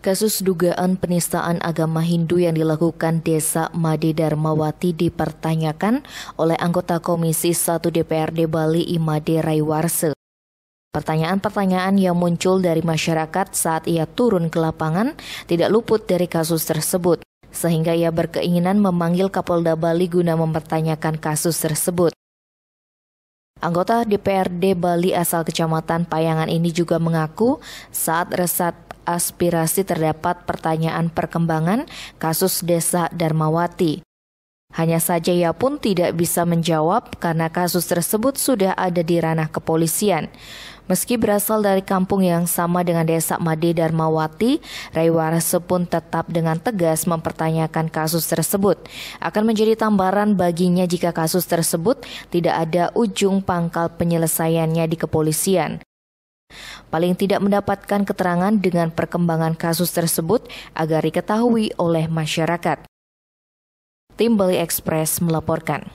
Kasus dugaan penistaan agama Hindu yang dilakukan Desa Made Darmawati dipertanyakan oleh anggota Komisi 1 DPRD Bali Imade Raiwarse. Pertanyaan-pertanyaan yang muncul dari masyarakat saat ia turun ke lapangan tidak luput dari kasus tersebut, sehingga ia berkeinginan memanggil Kapolda Bali guna mempertanyakan kasus tersebut. Anggota DPRD Bali asal Kecamatan Payangan ini juga mengaku saat resat aspirasi terdapat pertanyaan perkembangan kasus Desa Darmawati. Hanya saja ia pun tidak bisa menjawab karena kasus tersebut sudah ada di ranah kepolisian. Meski berasal dari kampung yang sama dengan Desa Made Darmawati, Raiwarse pun tetap dengan tegas mempertanyakan kasus tersebut. Akan menjadi tambaran baginya jika kasus tersebut tidak ada ujung pangkal penyelesaiannya di kepolisian. Paling tidak mendapatkan keterangan dengan perkembangan kasus tersebut agar diketahui oleh masyarakat. Tim Bali Express melaporkan.